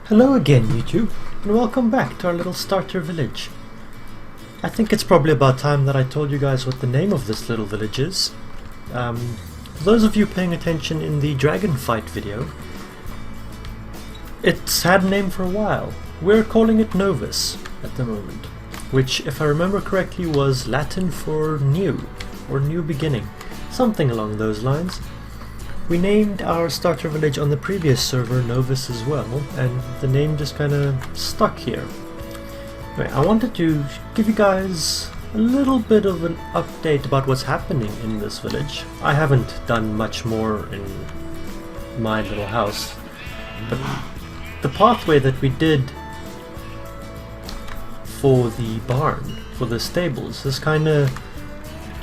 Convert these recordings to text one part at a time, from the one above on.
Hello again, YouTube, and welcome back to our little starter village. I think it's probably about time that I told you guys what the name of this little village is. For those of you paying attention in the dragon fight video, it's had a name for a while. We're calling it Novus at the moment, which, if I remember correctly, was Latin for new, or new beginning, something along those lines. We named our starter village on the previous server Novus as well, and the name just kinda stuck here. Anyway, I wanted to give you guys a little bit of an update about what's happening in this village. I haven't done much more in my little house, but the pathway that we did for the barn, for the stables, has kinda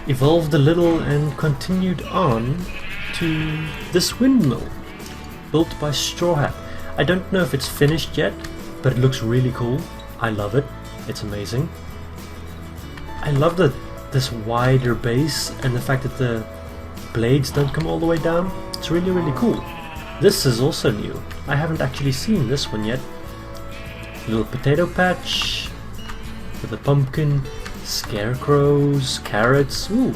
evolved a little and continued on to this windmill built by Straw Hat. I don't know if it's finished yet, but it looks really cool. I love it. It's amazing. I love this wider base and the fact that the blades don't come all the way down. It's really, really cool. This is also new. I haven't actually seen this one yet. Little potato patch with a pumpkin, scarecrows, carrots. Ooh,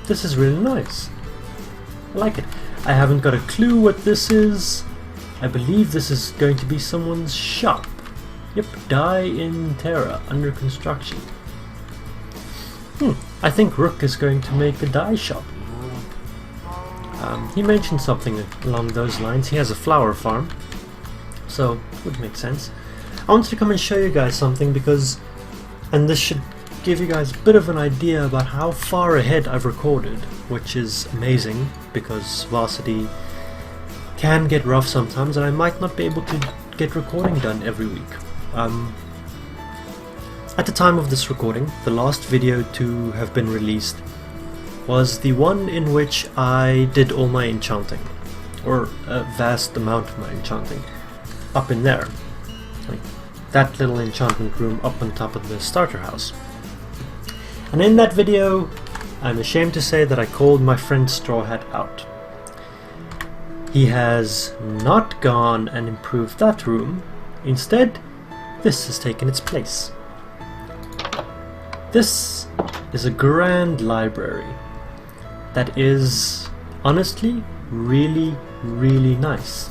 this is really nice. I like it. I haven't got a clue what this is. I believe this is going to be someone's shop. Yep, Die in Terra, under construction. I think Rook is going to make a dye shop. He mentioned something along those lines. He has a flower farm, so it would make sense. I wanted to come and show you guys something because, and this should give you guys a bit of an idea about how far ahead I've recorded, which is amazing because Varsity can get rough sometimes and I might not be able to get recording done every week. At the time of this recording, the last video to have been released was the one in which I did all my enchanting, or a vast amount of my enchanting, up in there, like that little enchantment room up on top of the starter house. And in that video, I'm ashamed to say that I called my friend Straw Hat out. He has not gone and improved that room. Instead, this has taken its place. This is a grand library that is, honestly, really, really nice.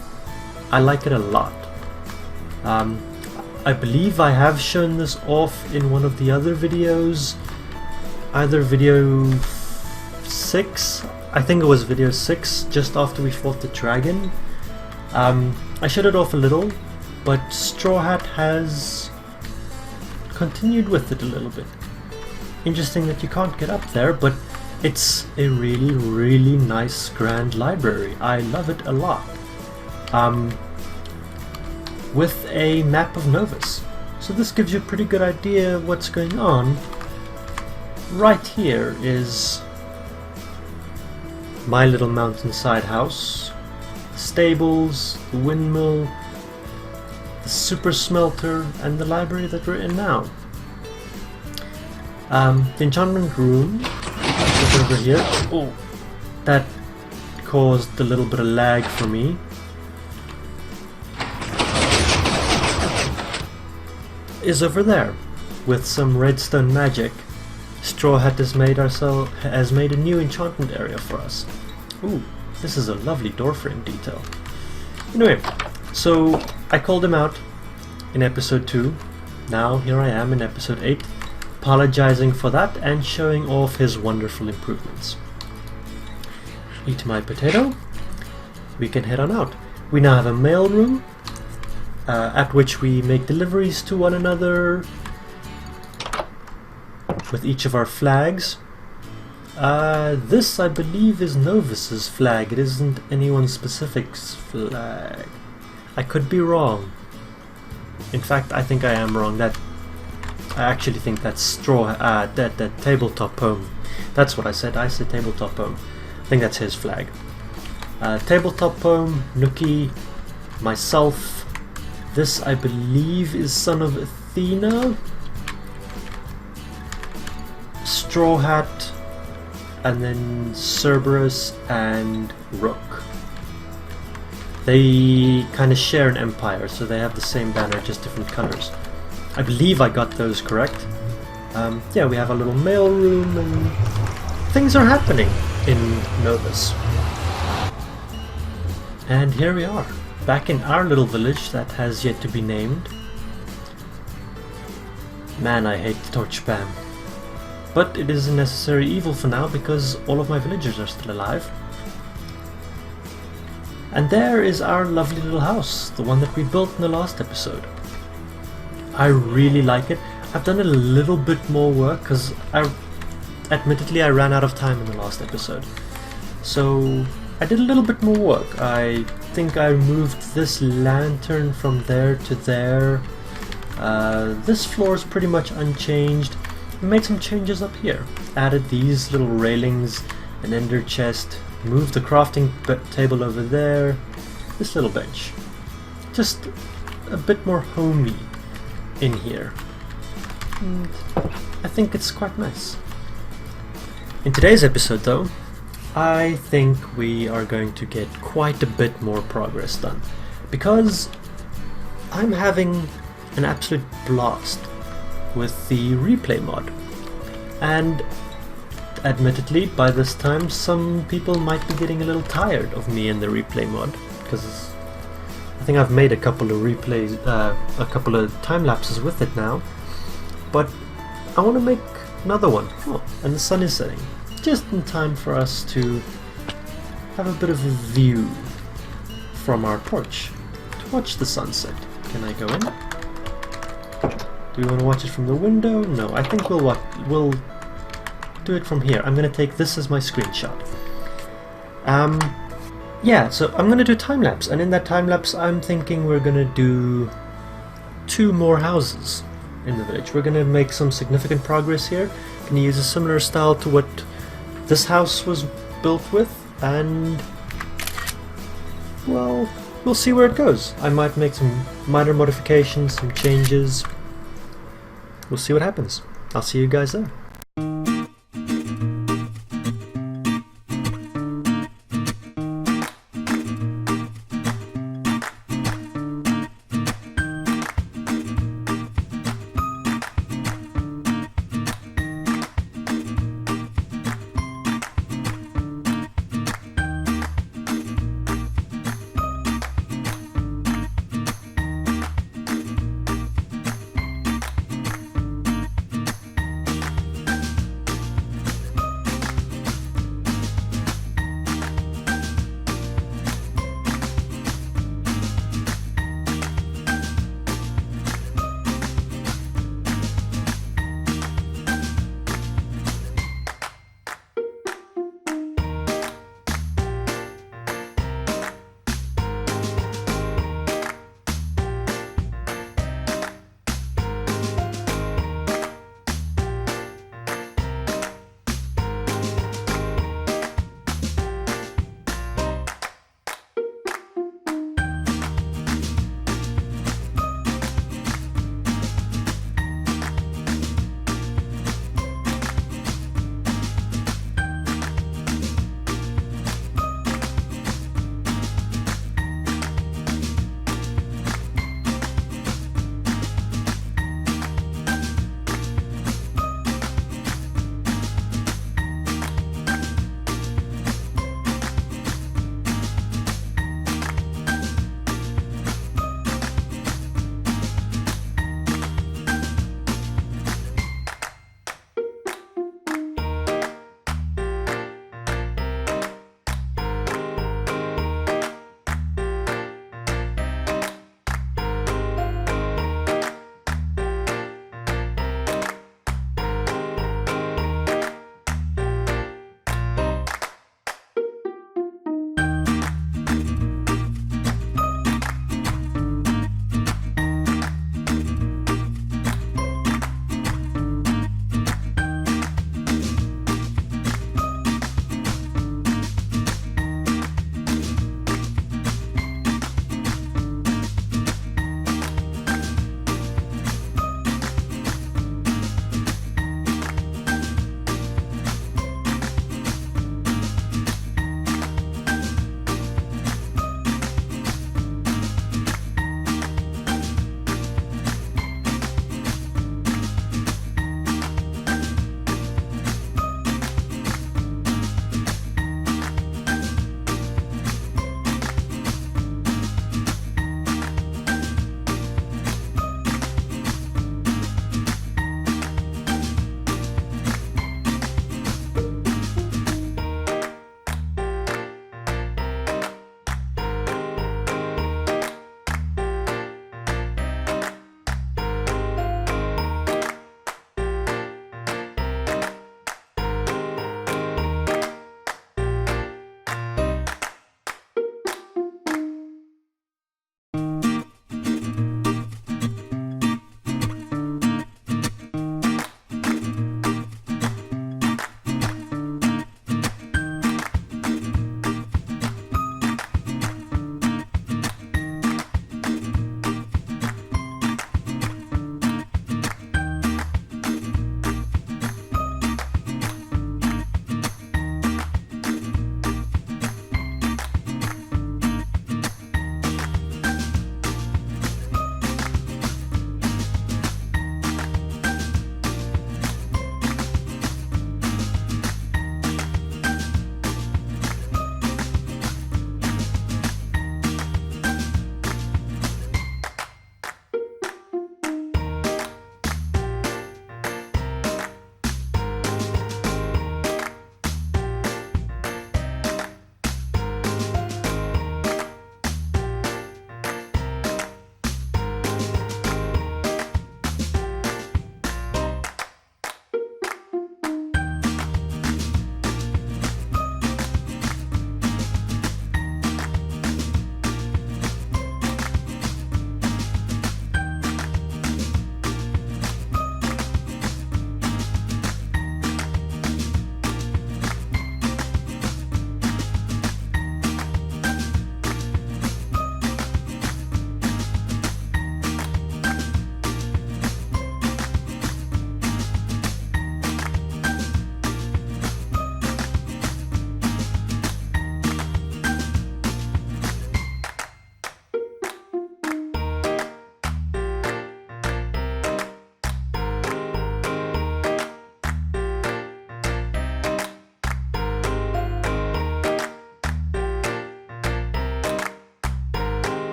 I like it a lot. I believe I have shown this off in one of the other videos. Either video 6, I think it was video 6, just after we fought the dragon. I showed it off a little, but Straw Hat has continued with it a little bit. Interesting that you can't get up there, but it's a really, really nice grand library. I love it a lot. With a map of Novus. So this gives you a pretty good idea of what's going on. Right here is my little mountainside house, stables, the windmill, the super smelter, and the library that we're in now. The enchantment room is over here. Oh, that caused a little bit of lag for me. Is over there with some redstone magic. Straw Hat has made a new enchantment area for us. Ooh, this is a lovely door frame detail. Anyway, so I called him out in episode 2. Now here I am in episode 8, apologizing for that and showing off his wonderful improvements. Eat my potato. We can head on out. We now have a mail room at which we make deliveries to one another with each of our flags. This, I believe, is Novus's flag. It isn't anyone specific's flag. I could be wrong. In fact, I think I am wrong. I actually think that's that tabletop poem. That's what I said. I said tabletop poem. I think that's his flag. Tabletop poem, Nookie, myself. This, I believe, is Son of Athena. Straw Hat, and then Cerberus and Rook. They kind of share an empire, so they have the same banner, just different colors. I believe I got those correct. Yeah, we have a little mail room and things are happening in Novus. And here we are, back in our little village that has yet to be named. Man, I hate torch spam. But it is a necessary evil for now because all of my villagers are still alive. And there is our lovely little house, the one that we built in the last episode. I really like it. I've done a little bit more work because admittedly I ran out of time in the last episode. So I did a little bit more work. I think I moved this lantern from there to there. This floor is pretty much unchanged. I made some changes up here. Added these little railings, an ender chest, moved the crafting table over there, this little bench. Just a bit more homey in here. And I think it's quite nice. In today's episode though, I think we are going to get quite a bit more progress done because I'm having an absolute blast with the replay mod, and admittedly by this time some people might be getting a little tired of me and the replay mod because I think I've made a couple of replays, a couple of time lapses with it now, but I want to make another one. Oh, and the sun is setting just in time for us to have a bit of a view from our porch to watch the sunset. Can I go in? Do we want to watch it from the window? No, I think we'll do it from here. I'm going to take this as my screenshot. Yeah, so I'm going to do time-lapse, and in that time-lapse I'm thinking we're going to do 2 more houses in the village. We're going to make some significant progress here. Going to use a similar style to what this house was built with, and well, we'll see where it goes. I might make some minor modifications, some changes. We'll see what happens. I'll see you guys there.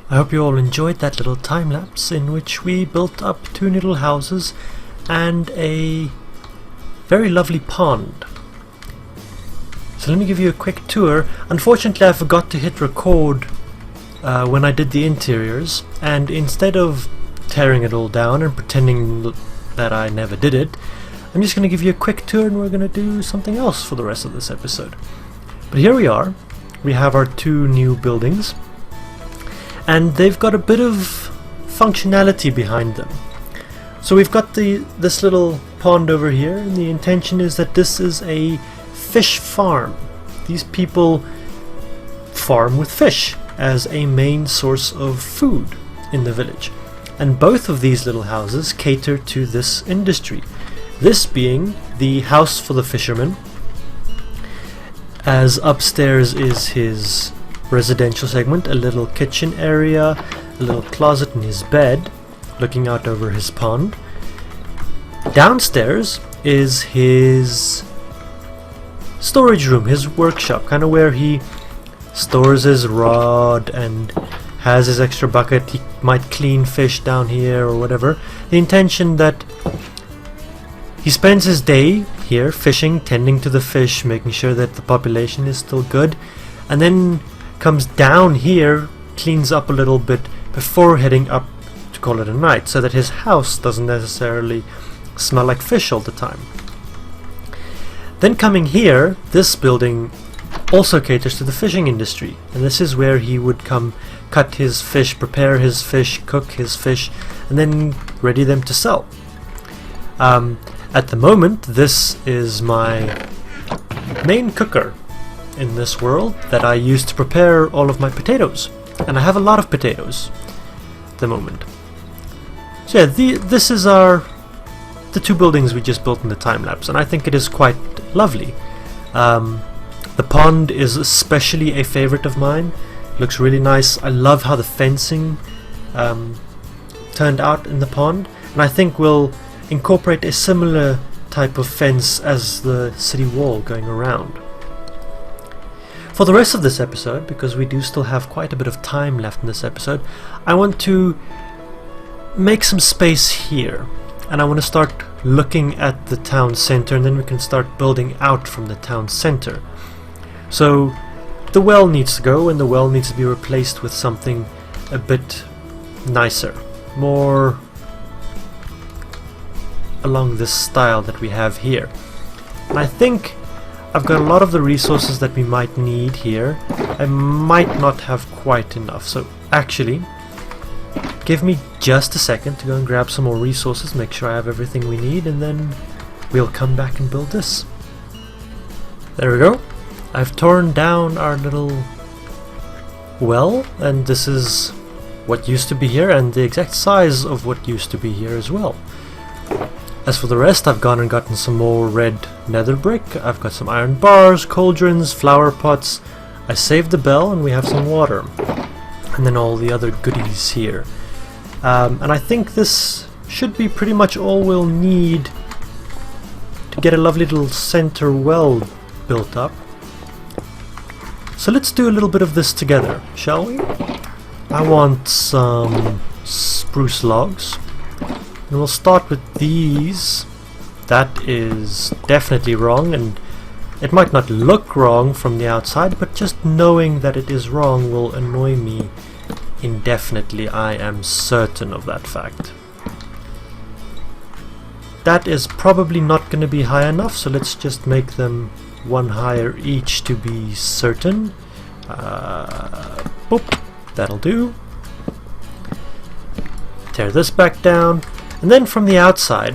I hope you all enjoyed that little time lapse in which we built up 2 little houses and a very lovely pond. So let me give you a quick tour. Unfortunately, I forgot to hit record when I did the interiors, and instead of tearing it all down and pretending that I never did it, I'm just going to give you a quick tour and we're going to do something else for the rest of this episode. But here we are. We have our 2 new buildings, and they've got a bit of functionality behind them. So we've got this little pond over here, and the intention is that this is a fish farm. These people farm with fish as a main source of food in the village, and both of these little houses cater to this industry. This being the house for the fisherman, as upstairs is his residential segment, a little kitchen area, a little closet in his bed looking out over his pond. Downstairs is his storage room, his workshop, kind of where he stores his rod and has his extra bucket. He might clean fish down here or whatever. The intention that he spends his day here fishing, tending to the fish, making sure that the population is still good, and then comes down here, cleans up a little bit before heading up to call it a night, so that his house doesn't necessarily smell like fish all the time. Then coming here, this building also caters to the fishing industry, and this is where he would come cut his fish, prepare his fish, cook his fish, and then ready them to sell. At the moment, this is my main cooker in this world that I use to prepare all of my potatoes, and I have a lot of potatoes at the moment. So yeah, this is the 2 buildings we just built in the time lapse, and I think it is quite lovely. The pond is especially a favorite of mine. Looks really nice. I love how the fencing turned out in the pond, and I think we'll incorporate a similar type of fence as the city wall going around. For the rest of this episode, because we do still have quite a bit of time left in this episode, I want to make some space here, and I want to start looking at the town center, and then we can start building out from the town center. So the well needs to go, and the well needs to be replaced with something a bit nicer, more along this style that we have here. And I think I've got a lot of the resources that we might need here. I might not have quite enough, so actually give me just a second to go and grab some more resources, make sure I have everything we need, and then we'll come back and build this. There we go. I've torn down our little well, and this is what used to be here, and the exact size of what used to be here as well. As for the rest, I've gone and gotten some more red nether brick. I've got some iron bars, cauldrons, flower pots. I saved the bell, and we have some water, and then all the other goodies here. And I think this should be pretty much all we'll need to get a lovely little center well built up. So let's do a little bit of this together, shall we? I want some spruce logs, and we'll start with these. That is definitely wrong, and it might not look wrong from the outside, but just knowing that it is wrong will annoy me indefinitely. I am certain of that fact. That is probably not going to be high enough, so let's just make them 1 higher each to be certain. Boop, that'll do. Tear this back down, and then from the outside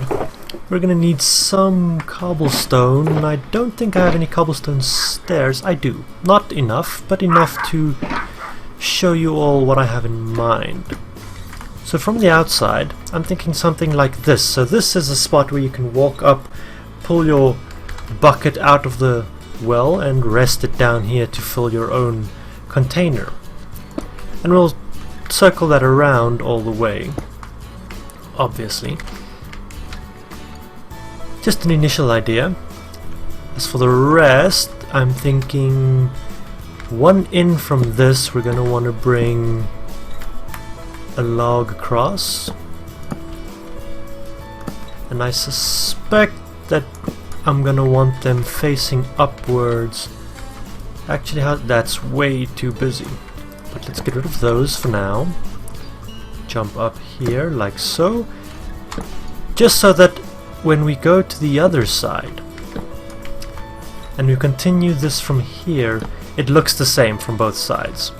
we're going to need some cobblestone, and I don't think I have any cobblestone stairs. I do. Not enough, but enough to show you all what I have in mind. So from the outside, I'm thinking something like this. So this is a spot where you can walk up, pull your bucket out of the well, and rest it down here to fill your own container. And we'll circle that around all the way, obviously. Just an initial idea. As for the rest, I'm thinking one in from this we're going to want to bring a log across. And I suspect that I'm gonna want them facing upwards. Actually, that's way too busy. But let's get rid of those for now. Jump up here like so. Just so that when we go to the other side and we continue this from here, it looks the same from both sides.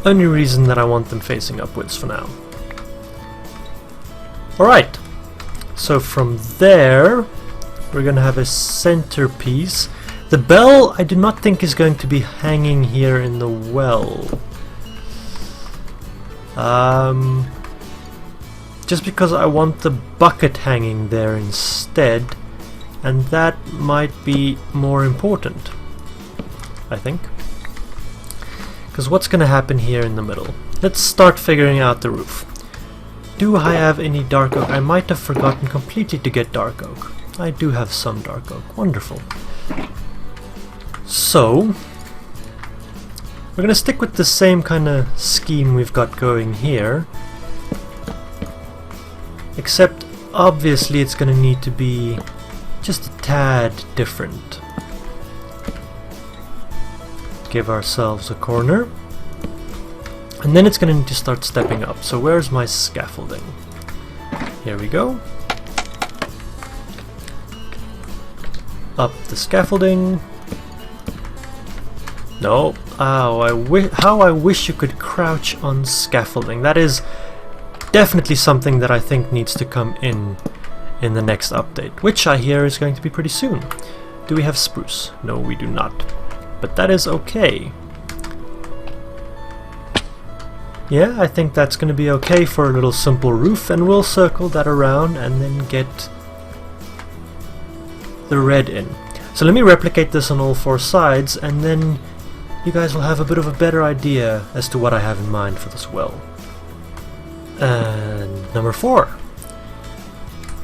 Only reason that I want them facing upwards for now. Alright, so from there we're gonna have a centerpiece. The bell I do not think is going to be hanging here in the well. Just because I want the bucket hanging there instead, and that might be more important, I think. Because what's going to happen here in the middle? Let's start figuring out the roof. Do I have any dark oak? I might have forgotten completely to get dark oak. I do have some dark oak. Wonderful. So we're going to stick with the same kind of scheme we've got going here. Except, obviously, it's going to need to be just a tad different. Give ourselves a corner. And then it's going to need to start stepping up. So where's my scaffolding? Here we go. Up the scaffolding. No. Oh, how I wish you could crouch on scaffolding. That is definitely something that I think needs to come in the next update, which I hear is going to be pretty soon. Do we have spruce? No, we do not. But that is okay. Yeah, I think that's going to be okay for a little simple roof, and we'll circle that around and then get the red in. So let me replicate this on all four sides, and then you guys will have a bit of a better idea as to what I have in mind for this well. And number 4.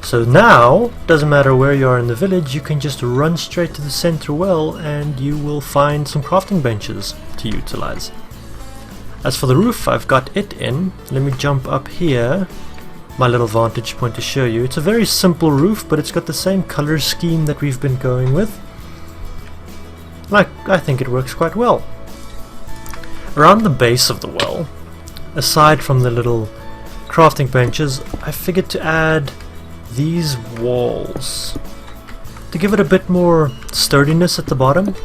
So now, doesn't matter where you are in the village, you can just run straight to the center well and you will find some crafting benches to utilize. As for the roof, I've got it in. Let me jump up here, my little vantage point to show you. It's a very simple roof, but it's got the same color scheme that we've been going with. I think it works quite well. Around the base of the well, aside from the little crafting benches, I figured to add these walls to give it a bit more sturdiness at the bottom.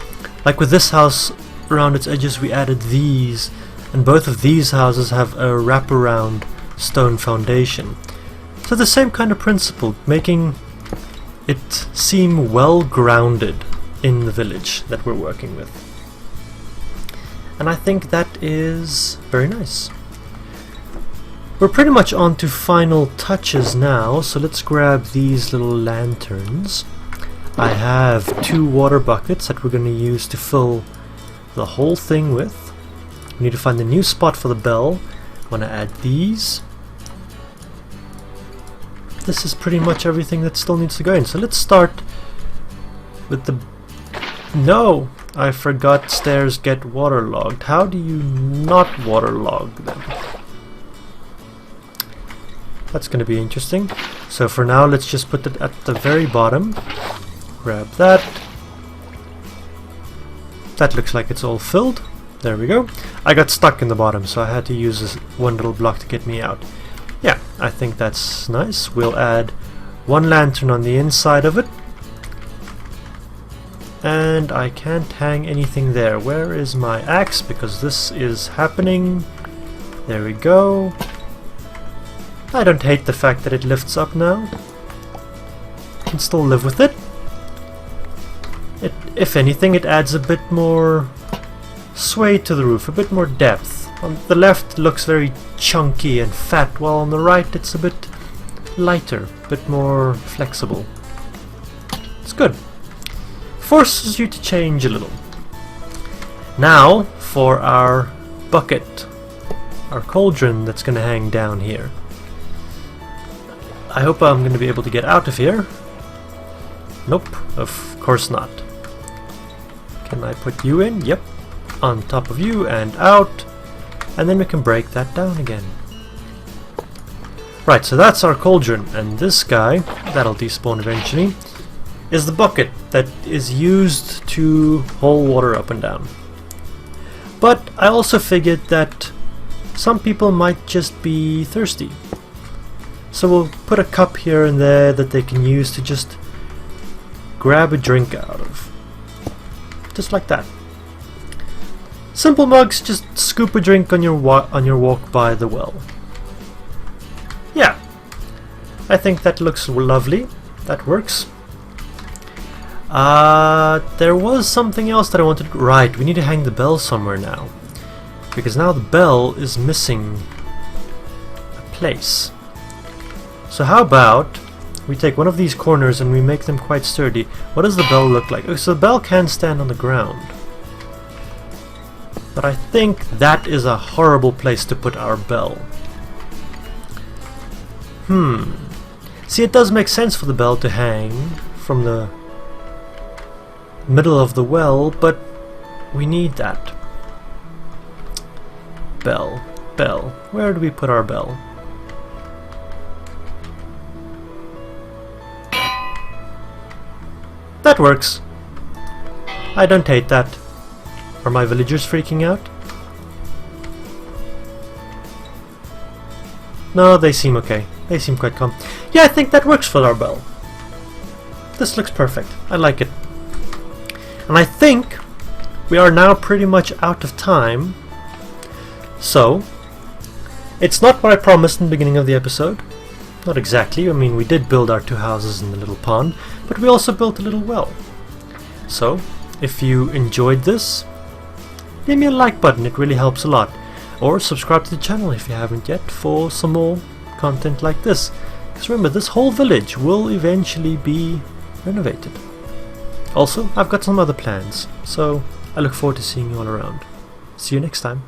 Like with this house, around its edges we added these, and both of these houses have a wraparound stone foundation. So the same kind of principle, making it seem well grounded in the village that we're working with. And I think that is very nice. We're pretty much on to final touches now, so let's grab these little lanterns. I have 2 water buckets that we're going to use to fill the whole thing with. We need to find a new spot for the bell. I want to add these. This is pretty much everything that still needs to go in. So let's start with the... No! I forgot stairs get waterlogged. How do you not waterlog them? That's going to be interesting. So for now, let's just put it at the very bottom. Grab that. That looks like it's all filled. There we go. I got stuck in the bottom, so I had to use this one little block to get me out. Yeah, I think that's nice. We'll add 1 lantern on the inside of it. And I can't hang anything there. Where is my axe? Because this is happening. There we go. I don't hate the fact that it lifts up now. Can still live with it. If anything, it adds a bit more sway to the roof, a bit more depth. On the left it looks very chunky and fat, while on the right it's a bit lighter, a bit more flexible. It's good. Forces you to change a little. Now for our bucket, our cauldron that's going to hang down here. I hope I'm going to be able to get out of here. Nope, of course not. Can I put you in? Yep. On top of you and out. and then we can break that down again. Right, so that's our cauldron, and this guy, that'll despawn eventually, is the bucket that is used to haul water up and down. But I also figured that some people might just be thirsty. So we'll put a cup here and there that they can use to just grab a drink out of. Just like that. Simple mugs, just scoop a drink on your walk by the well. Yeah, I think that looks lovely. That works. There was something else that I wanted. Right, we need to hang the bell somewhere now, because now the bell is missing a place. So how about we take one of these corners and we make them quite sturdy. What does the bell look like? Oh, so the bell can stand on the ground, but I think that is a horrible place to put our bell. See, it does make sense for the bell to hang from the middle of the well, but we need that. Bell. Where do we put our bell? That works. I don't hate that. Are my villagers freaking out? No, they seem okay. They seem quite calm. Yeah, I think that works for our bell. This looks perfect. I like it. And I think we are now pretty much out of time. So, it's not what I promised in the beginning of the episode. Not exactly. I mean, we did build our 2 houses in the little pond, but we also built a little well. So, if you enjoyed this, give me a like button. It really helps a lot. Or subscribe to the channel if you haven't yet for some more content like this. Because remember, this whole village will eventually be renovated. Also, I've got some other plans, so I look forward to seeing you all around. See you next time.